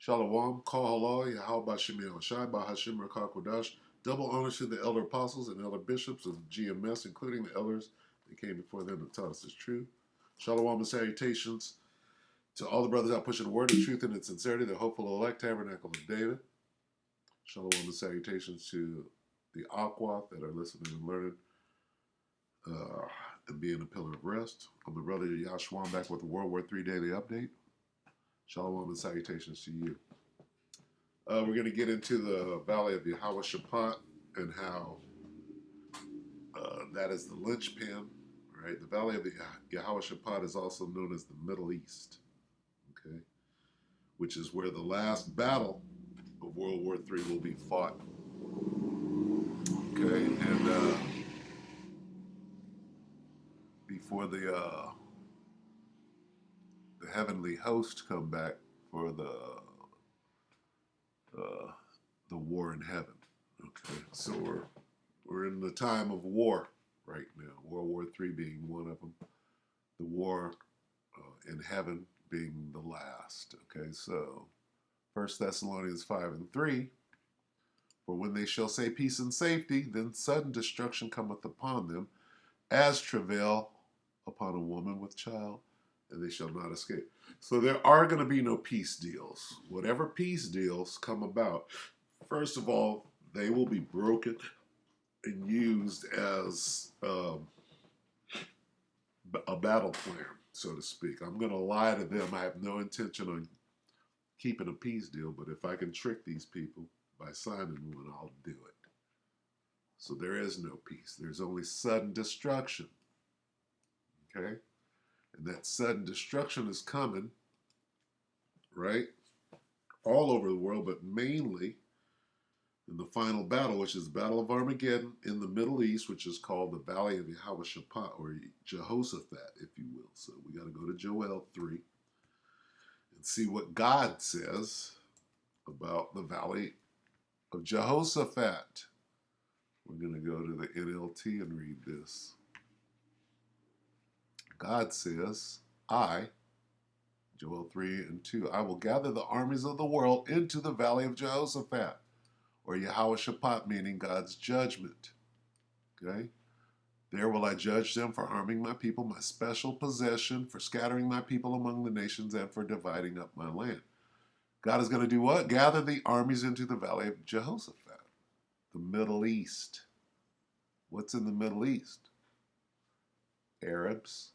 Shalom, Kol Halal, Yahweh Shemel Shai, Bahashim Rakah Kodash. Double honors to the elder apostles and elder bishops of GMS, including the elders that came before them and taught us this truth. Shalom and salutations to all the brothers out pushing the word of truth and its sincerity, the hopeful elect tabernacle of David. Shalom and salutations to the Aqua that are listening and learning and being a pillar of rest. I'm the brother Yahshua back with the WW3 Daily Update. Shalom and salutations to you. We're going to get into the Valley of Yahweh Shaphat and how that is the linchpin, right? The Valley of the Yahweh Shaphat is also known as the Middle East, okay? Which is where the last battle of World War III will be fought, okay? And before the heavenly host come back for the war in heaven. Okay, so we're in the time of war right now. World War III being one of them. The war in heaven being the last. Okay, so 1 Thessalonians 5:3. For when they shall say peace and safety, then sudden destruction cometh upon them, as travail upon a woman with child, and they shall not escape. So there are going to be no peace deals. Whatever peace deals come about, first of all, they will be broken and used as a battle plan, so to speak. I'm going to lie to them. I have no intention on keeping a peace deal, but if I can trick these people by signing one, I'll do it. So there is no peace. There's only sudden destruction. Okay? And that sudden destruction is coming, right, all over the world, but mainly in the final battle, which is the Battle of Armageddon in the Middle East, which is called the Valley of Yahweh Shaphat, or Jehoshaphat, if you will. So we got to go to Joel 3 and see what God says about the Valley of Jehoshaphat. We're going to go to the NLT and read this. God says, Joel 3:2, I will gather the armies of the world into the Valley of Jehoshaphat, or Yahweh Shaphat, meaning God's judgment. Okay? There will I judge them for harming my people, my special possession, for scattering my people among the nations, and for dividing up my land. God is going to do what? Gather the armies into the Valley of Jehoshaphat, the Middle East. What's in the Middle East? Arabs,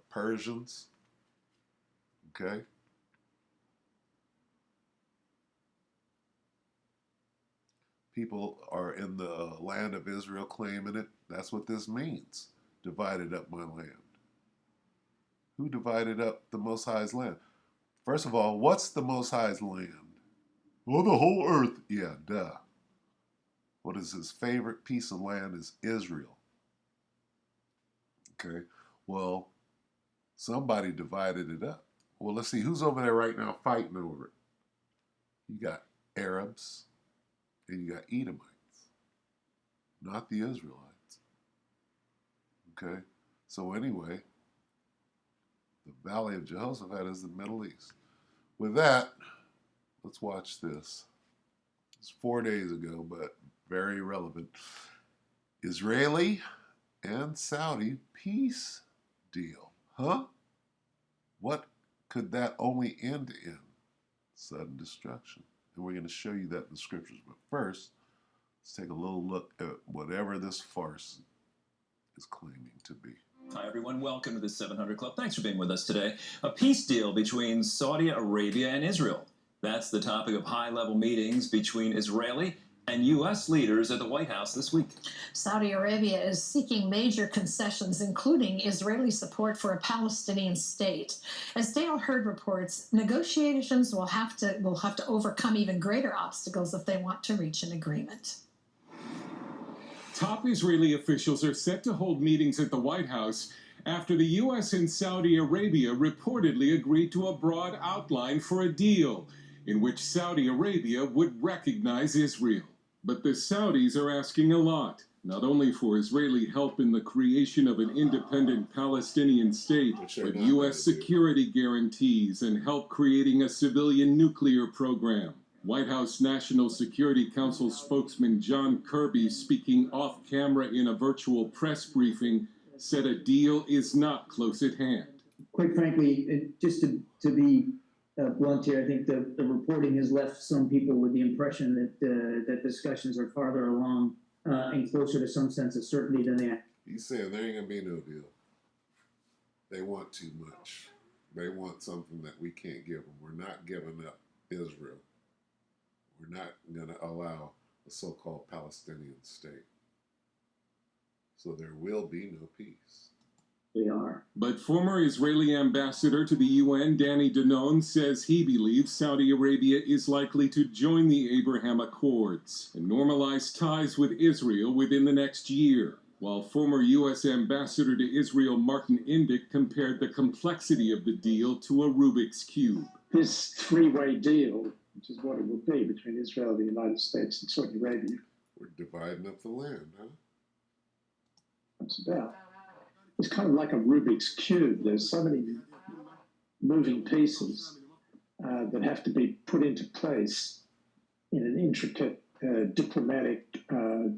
Persians, okay? People are in the land of Israel claiming it. That's what this means. Divided up my land. Who divided up the Most High's land? First of all, what's the Most High's land? Well, the whole earth. Yeah, duh. What is his favorite piece of land is Israel. Okay, well, somebody divided it up. Well, let's see, who's over there right now fighting over it? You got Arabs and you got Edomites, not the Israelites. Okay, so anyway, the Valley of Jehoshaphat is the Middle East. With that, let's watch this. It's 4 days ago, but very relevant. Israeli and Saudi peace deal. Huh? What could that only end in? Sudden destruction. And we're going to show you that in the scriptures. But first, let's take a little look at whatever this farce is claiming to be. Hi, everyone. Welcome to the 700 Club. Thanks for being with us today. A peace deal between Saudi Arabia and Israel. That's the topic of high-level meetings between Israeli and U.S. leaders at the White House this week. Saudi Arabia is seeking major concessions, including Israeli support for a Palestinian state. As Dale Hurd reports, negotiations will have to overcome even greater obstacles if they want to reach an agreement. Top Israeli officials are set to hold meetings at the White House after the U.S. and Saudi Arabia reportedly agreed to a broad outline for a deal in which Saudi Arabia would recognize Israel. But the Saudis are asking a lot. not only for Israeli help in the creation of an independent Palestinian state, but U.S. security guarantees and help creating a civilian nuclear program. White House National Security Council spokesman John Kirby, speaking off camera in a virtual press briefing, said a deal is not close at hand. Quite frankly, just to be blunt here, I think the reporting has left some people with the impression that discussions are farther along and closer to some sense of certainty than they are. He's saying there ain't gonna be no deal. They want too much. They want something that we can't give them. We're not giving up Israel. We're not gonna allow a so-called Palestinian state. So there will be no peace. They are. But former Israeli ambassador to the UN, Danny Danon, says he believes Saudi Arabia is likely to join the Abraham Accords and normalize ties with Israel within the next year, while former U.S. ambassador to Israel, Martin Indyk, compared the complexity of the deal to a Rubik's Cube. This three-way deal, which is what it will be between Israel, the United States, and Saudi Arabia. We're dividing up the land, huh? That's about. It's kind of like a Rubik's Cube. There's so many moving pieces that have to be put into place in an intricate diplomatic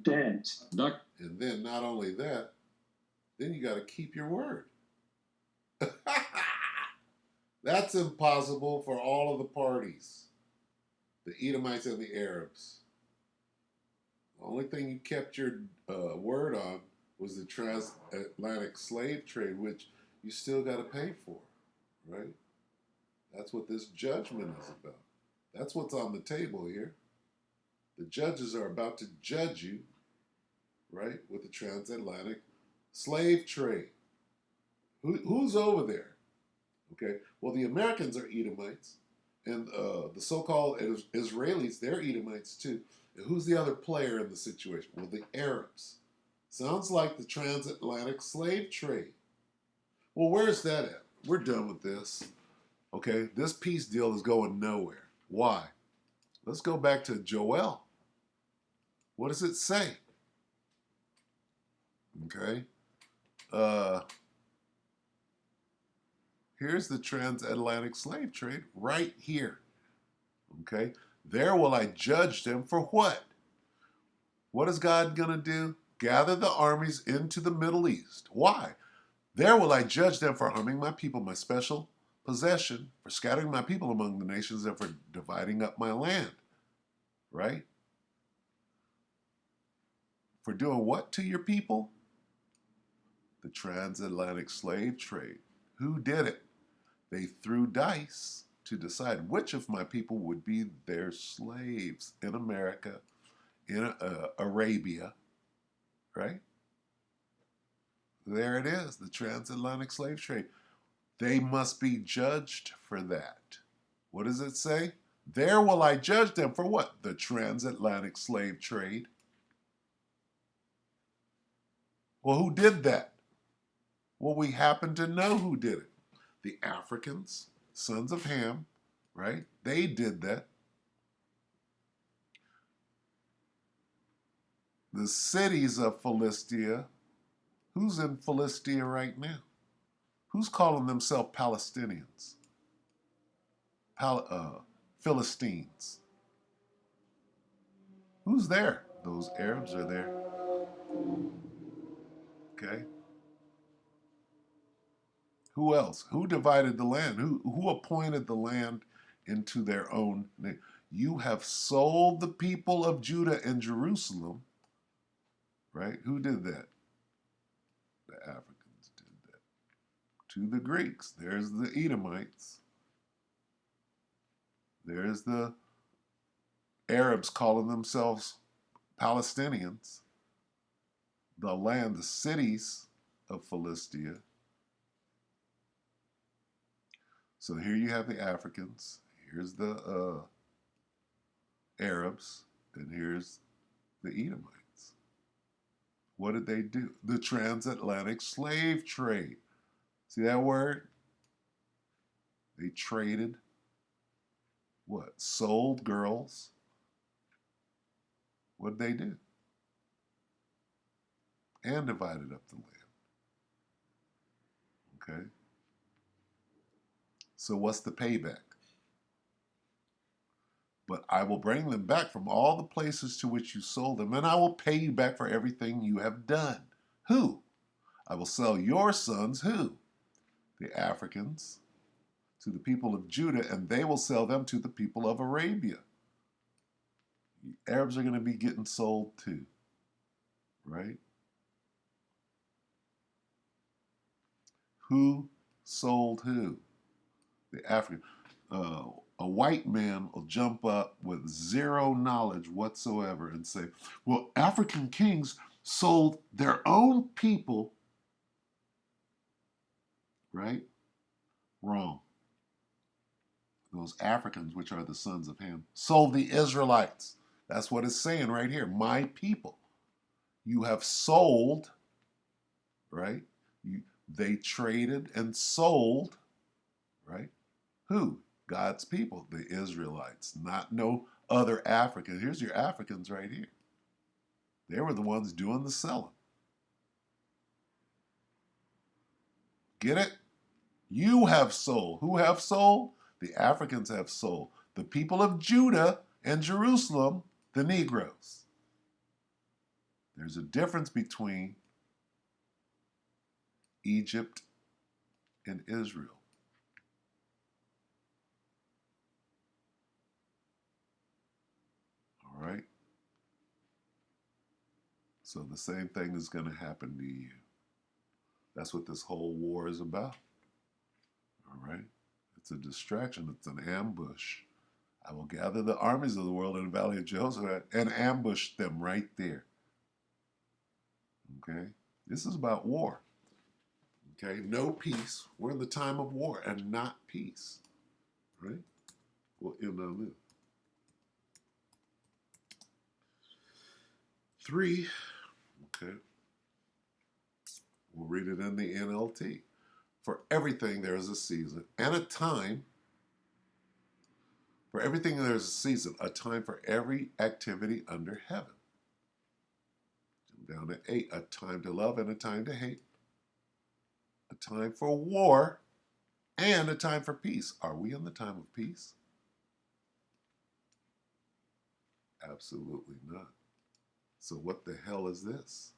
dance. And then not only that, then you got to keep your word. That's impossible for all of the parties, the Edomites and the Arabs. The only thing you kept your word on was the transatlantic slave trade, which you still got to pay for, right? That's what this judgment is about. That's what's on the table here. The judges are about to judge you, right, with the transatlantic slave trade. Who's over there? Okay, well, the Americans are Edomites, and the so-called Israelis, they're Edomites too. And who's the other player in the situation? Well, the Arabs. Sounds like the transatlantic slave trade. Well, where's that at? We're done with this. Okay, this peace deal is going nowhere. Why? Let's go back to Joel. What does it say? Okay. Here's the transatlantic slave trade right here. Okay. There will I judge them for what? What is God going to do? Gather the armies into the Middle East. Why? There will I judge them for harming my people, my special possession, for scattering my people among the nations, and for dividing up my land. Right? For doing what to your people? The transatlantic slave trade. Who did it? They threw dice to decide which of my people would be their slaves in America, in Arabia. Right? There it is, the transatlantic slave trade. They must be judged for that. What does it say? There will I judge them for what? The transatlantic slave trade. Well, who did that? Well, we happen to know who did it. The Africans, sons of Ham, right? They did that. The cities of Philistia. Who's in Philistia right now? Who's calling themselves Palestinians? Philistines. Who's there? Those Arabs are there. Okay. Who else? Who divided the land? Who appointed the land into their own name? You have sold the people of Judah and Jerusalem. Right? Who did that? The Africans did that. To the Greeks. There's the Edomites. There's the Arabs calling themselves Palestinians. The land, the cities of Philistia. So here you have the Africans. Here's the Arabs. And here's the Edomites. What did they do? The transatlantic slave trade. See that word? They traded what? Sold girls. What did they do? and divided up the land. Okay? So what's the payback? But I will bring them back from all the places to which you sold them, and I will pay you back for everything you have done. Who? I will sell your sons, who? The Africans, to the people of Judah, and they will sell them to the people of Arabia. The Arabs are going to be getting sold too, right? Who sold who? The African. A white man will jump up with zero knowledge whatsoever and say, well, African kings sold their own people, right? Wrong. Those Africans, which are the sons of Ham, sold the Israelites. That's what it's saying right here. My people. You have sold, right? They traded and sold, right? Who? God's people, the Israelites, not no other Africans. Here's your Africans right here. They were the ones doing the selling. Get it? You have sold. Who have sold? The Africans have sold. The people of Judah and Jerusalem, the Negroes. There's a difference between Egypt and Israel. All right? So the same thing is going to happen to you. That's what this whole war is about. All right? It's a distraction. It's an ambush. I will gather the armies of the world in the valley of Jehoshaphat and ambush them right there. Okay? This is about war. Okay? No peace. We're in the time of war and not peace. Right? We'll end on this. 3. Okay? We'll read it in the NLT. For everything there is a season and a time. For everything there is a season, a time for every activity under heaven. Down to 8, a time to love and a time to hate. A time for war and a time for peace. Are we in the time of peace? Absolutely not. So what the hell is this?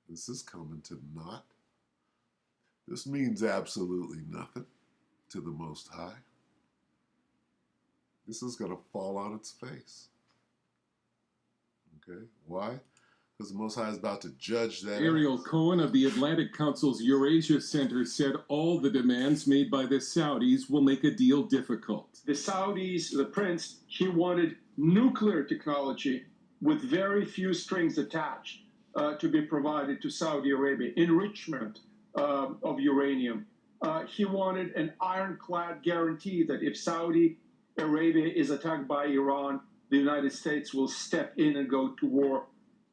This is coming to naught. This means absolutely nothing to the Most High. This is going to fall on its face. Okay? Why? Because the Most High is about to judge that. Ariel Cohen of the Atlantic Council's Eurasia Center said all the demands made by the Saudis will make a deal difficult. The Saudis, the prince, he wanted nuclear technology with very few strings attached to be provided to Saudi Arabia, enrichment of uranium. He wanted an ironclad guarantee that if Saudi Arabia is attacked by Iran, the United States will step in and go to war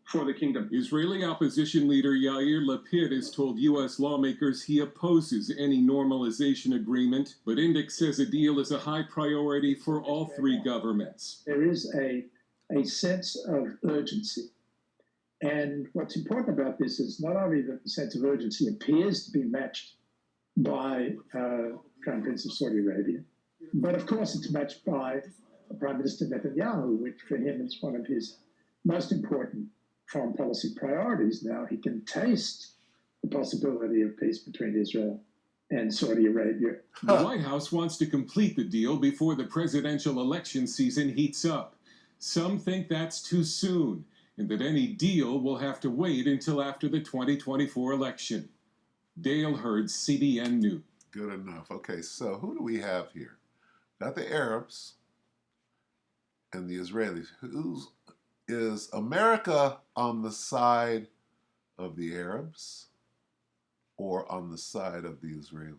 for the kingdom. Israeli opposition leader Yair Lapid has told U.S. lawmakers he opposes any normalization agreement, but Indyk says a deal is a high priority for all three governments. There is a sense of urgency. And what's important about this is not only that the sense of urgency appears to be matched by Crown Prince of Saudi Arabia, but of course it's matched by Prime Minister Netanyahu, which for him is one of his most important foreign policy priorities now. He can taste the possibility of peace between Israel and Saudi Arabia. The White House wants to complete the deal before the presidential election season heats up. Some think that's too soon, and that any deal will have to wait until after the 2024 election. Dale Hurd, CBN News. Good enough. Okay, so who do we have here? Got the Arabs and the Israelis. Is America on the side of the Arabs or on the side of the Israelis?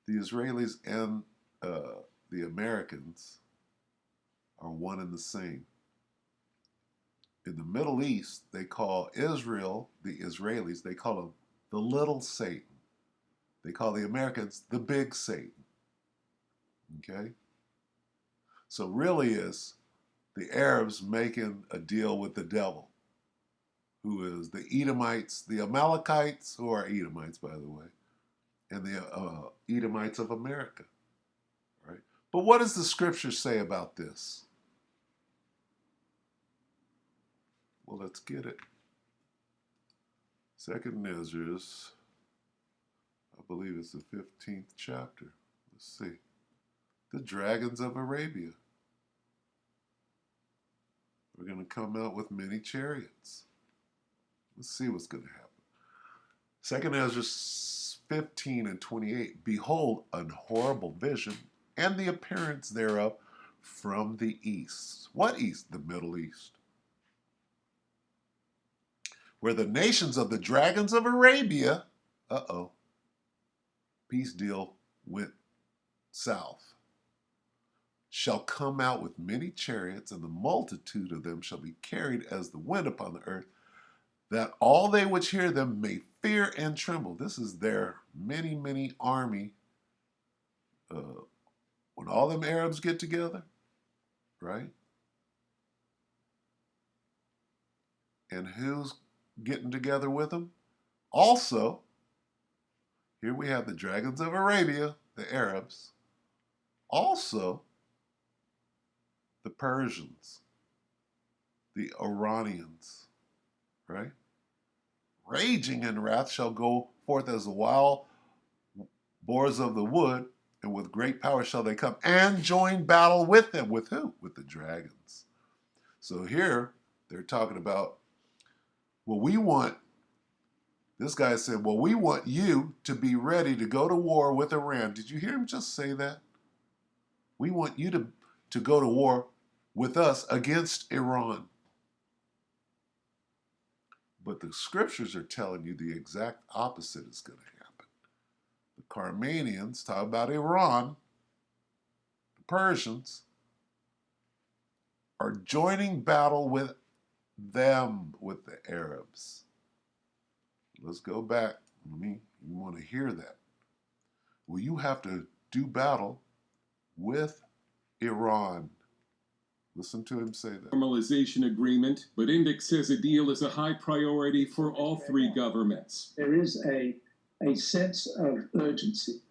The Israelis and the Americans are one and the same. In the Middle East, they call Israel, the Israelis, they call them the little Satan. They call the Americans the big Satan. Okay? So really is the Arabs making a deal with the devil. who is the Edomites, the Amalekites, who are Edomites, by the way, and the Edomites of America, right? But what does the scripture say about this? Well, let's get it. Second Ezra's, I believe it's the 15th chapter. Let's see. The dragons of Arabia. We're going to come out with many chariots. Let's see what's going to happen. Second Ezra 15 and 28. Behold, an horrible vision, and the appearance thereof from the east. What east? The Middle East. Where the nations of the dragons of Arabia, peace deal went south, shall come out with many chariots, and the multitude of them shall be carried as the wind upon the earth, that all they which hear them may fear and tremble. This is their many, many army. When all them Arabs get together, right? And who's getting together with them? Also, here we have the dragons of Arabia, the Arabs. Also, the Persians, the Iranians, right? Raging in wrath shall go forth as the wild boars of the wood, and with great power shall they come and join battle with them. With who? With the dragons. So here they're talking about, well, we want, this guy said, well, we want you to be ready to go to war with Iran. Did you hear him just say that? We want you to go to war with us against Iran. But the scriptures are telling you the exact opposite is going to happen. The Carmanians talk about Iran. The Persians are joining battle with them, with the Arabs. Let's go back. You want to hear that. Well, you have to do battle with Iran. Listen to him say that. Normalization agreement, but Index says a deal is a high priority for all three governments. There is a sense of urgency.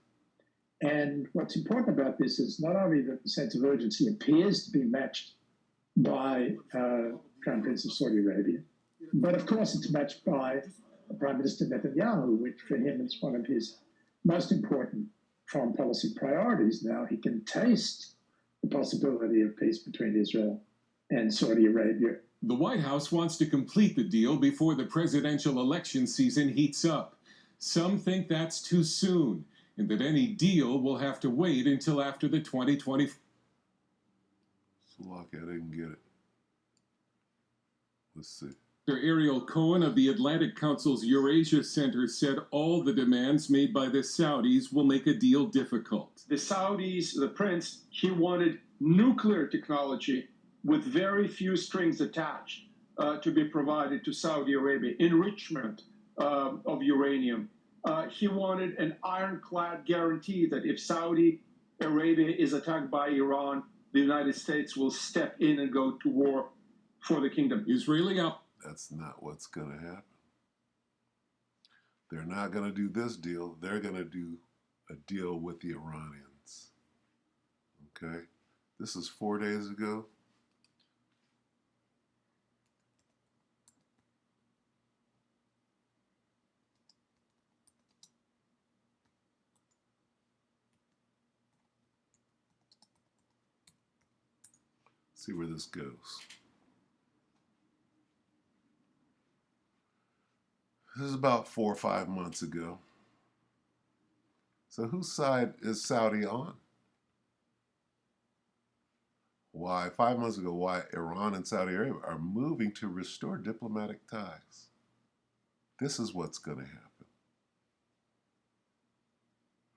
And what's important about this is not only that the sense of urgency appears to be matched by Crown Prince of Saudi Arabia, but of course it's matched by Prime Minister Netanyahu, which for him is one of his most important foreign policy priorities now. He can taste the possibility of peace between Israel and Saudi Arabia. The White House wants to complete the deal before the presidential election season heats up. Some think that's too soon, and that any deal will have to wait until after the 2020. So lucky I didn't get it. Let's see. Dr. Ariel Cohen of the Atlantic Council's Eurasia Center said all the demands made by the Saudis will make a deal difficult. The Saudis, the prince, he wanted nuclear technology with very few strings attached to be provided to Saudi Arabia, enrichment of uranium. He wanted an ironclad guarantee that if Saudi Arabia is attacked by Iran, the United States will step in and go to war for the kingdom. Israeli up. That's not what's going to happen. They're not going to do this deal. They're going to do a deal with the Iranians. Okay? This is 4 days ago. See where this goes. This is about 4 or 5 months ago. So whose side is Saudi on? Why, 5 months ago, why Iran and Saudi Arabia are moving to restore diplomatic ties. This is what's going to happen.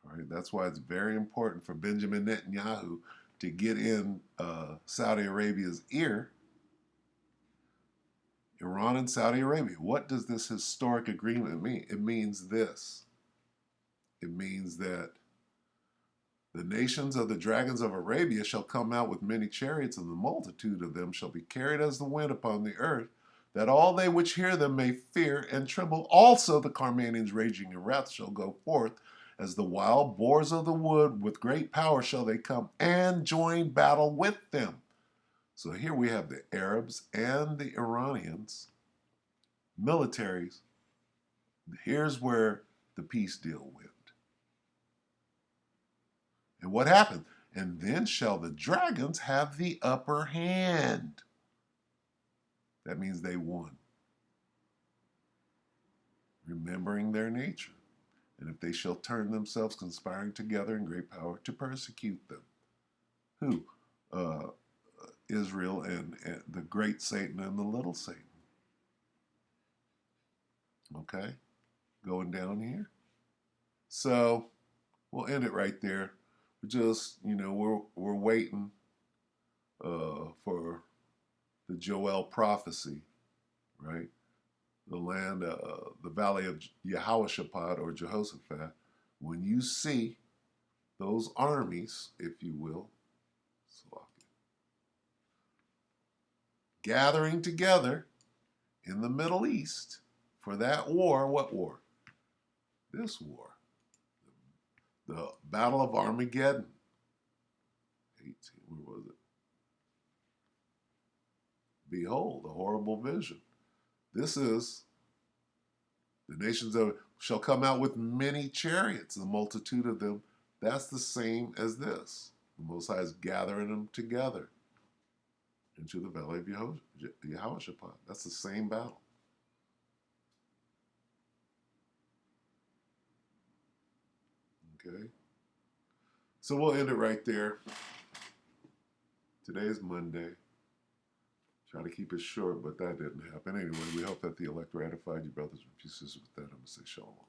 All right, that's why it's very important for Benjamin Netanyahu to get in Saudi Arabia's ear. Iran and Saudi Arabia. What does this historic agreement mean? It means this. It means that the nations of the dragons of Arabia shall come out with many chariots, and the multitude of them shall be carried as the wind upon the earth, that all they which hear them may fear and tremble. Also the Carmanians raging in wrath shall go forth, as the wild boars of the wood, with great power shall they come and join battle with them. So here we have the Arabs and the Iranians, militaries. Here's where the peace deal went. And what happened? And then shall the dragons have the upper hand. That means they won. Remembering their nature. And if they shall turn themselves, conspiring together in great power to persecute them. Who? Israel and the great Satan and the little Satan. Okay? Going down here. So we'll end it right there. Just, we're waiting for the Joel prophecy, right? The land, the valley of Jehoshaphat or Jehoshaphat. When you see those armies, if you will, gathering together in the Middle East for that war, what war? This war. The Battle of Armageddon. 18, where was it? Behold, a horrible vision. This is, the nations shall come out with many chariots, the multitude of them. That's the same as this. The Most High is gathering them together into the valley of Jehoshaphat. That's the same battle. Okay? So we'll end it right there. Today is Monday. Try to keep it short, but that didn't happen. Anyway, we hope that the elect ratified you, brothers and sisters. With that, I'm going to say shalom.